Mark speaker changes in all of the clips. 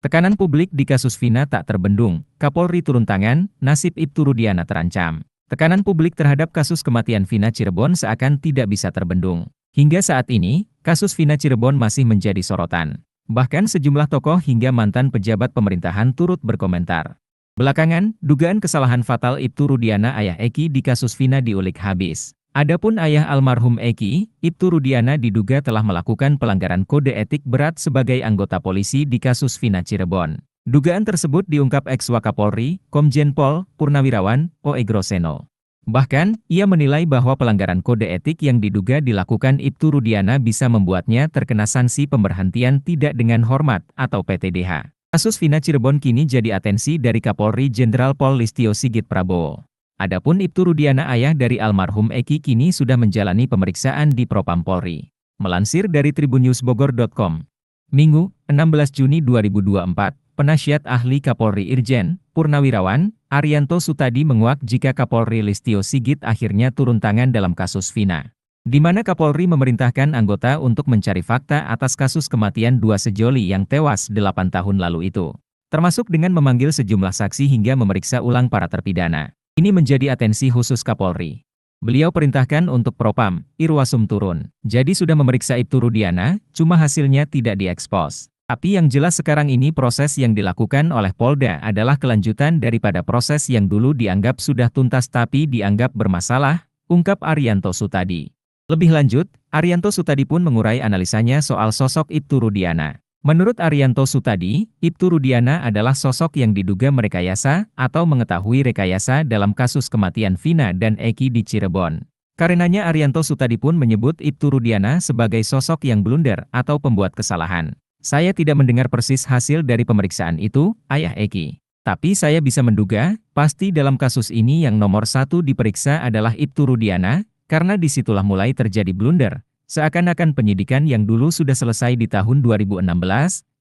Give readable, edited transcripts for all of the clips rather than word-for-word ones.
Speaker 1: Tekanan publik di kasus Vina tak terbendung, Kapolri turun tangan, nasib Ibtu Rudiana terancam. Tekanan publik terhadap kasus kematian Vina Cirebon seakan tidak bisa terbendung. Hingga saat ini, kasus Vina Cirebon masih menjadi sorotan. Bahkan sejumlah tokoh hingga mantan pejabat pemerintahan turut berkomentar. Belakangan, dugaan kesalahan fatal Ibtu Rudiana ayah Eki di kasus Vina diulik habis. Adapun ayah almarhum Eki, Ibtu Rudiana diduga telah melakukan pelanggaran kode etik berat sebagai anggota polisi di kasus Vina Cirebon. Dugaan tersebut diungkap ex-Wakapolri, Komjen Pol Purnawirawan O.E. Groseno. Bahkan, ia menilai bahwa pelanggaran kode etik yang diduga dilakukan Ibtu Rudiana bisa membuatnya terkena sanksi pemberhentian tidak dengan hormat atau PTDH. Kasus Vina Cirebon kini jadi atensi dari Kapolri Jenderal Pol Listio Sigit Prabowo. Adapun Ibtu Rudiana ayah dari almarhum Eki kini sudah menjalani pemeriksaan di Propam Polri. Melansir dari tribunnewsbogor.com. Minggu, 16 Juni 2024, Penasihat Ahli Kapolri Irjen Purnawirawan Arianto Sutadi menguak jika Kapolri Listio Sigit akhirnya turun tangan dalam kasus Vina, di mana Kapolri memerintahkan anggota untuk mencari fakta atas kasus kematian dua sejoli yang tewas 8 tahun lalu itu, termasuk dengan memanggil sejumlah saksi hingga memeriksa ulang para terpidana. Ini menjadi atensi khusus Kapolri. Beliau perintahkan untuk Propam, Irwasum turun. Jadi sudah memeriksa Ibtu Rudiana, cuma hasilnya tidak diekspos. Tapi yang jelas sekarang ini proses yang dilakukan oleh Polda adalah kelanjutan daripada proses yang dulu dianggap sudah tuntas tapi dianggap bermasalah, ungkap Arianto Sutadi. Lebih lanjut, Arianto Sutadi pun mengurai analisanya soal sosok Ibtu Rudiana. Menurut Arianto Sutadi, Ibtu Rudiana adalah sosok yang diduga merekayasa atau mengetahui rekayasa dalam kasus kematian Vina dan Eki di Cirebon. Karenanya Arianto Sutadi pun menyebut Ibtu Rudiana sebagai sosok yang blunder atau pembuat kesalahan. Saya tidak mendengar persis hasil dari pemeriksaan itu, ayah Eki. Tapi saya bisa menduga, pasti dalam kasus ini yang nomor satu diperiksa adalah Ibtu Rudiana, karena disitulah mulai terjadi blunder. Seakan-akan penyidikan yang dulu sudah selesai di tahun 2016,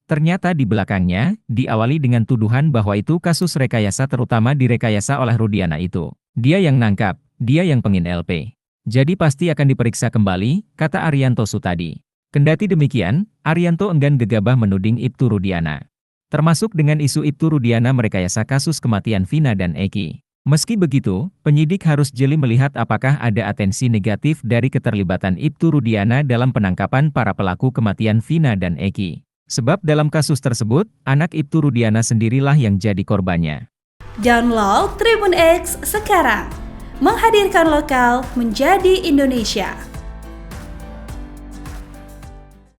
Speaker 1: ternyata di belakangnya, diawali dengan tuduhan bahwa itu kasus rekayasa terutama direkayasa oleh Rudiana itu. Dia yang nangkap, dia yang pengin LP. Jadi pasti akan diperiksa kembali, kata Arianto Sutadi. Kendati demikian, Arianto enggan gegabah menuding Ibtu Rudiana. Termasuk dengan isu Ibtu Rudiana merekayasa kasus kematian Vina dan Eki. Meski begitu, penyidik harus jeli melihat apakah ada atensi negatif dari keterlibatan Ibtu Rudiana dalam penangkapan para pelaku kematian Vina dan Eki. Sebab dalam kasus tersebut, anak Ibtu Rudiana sendirilah yang jadi korbannya.
Speaker 2: Download Tribun X sekarang, menghadirkan lokal menjadi Indonesia.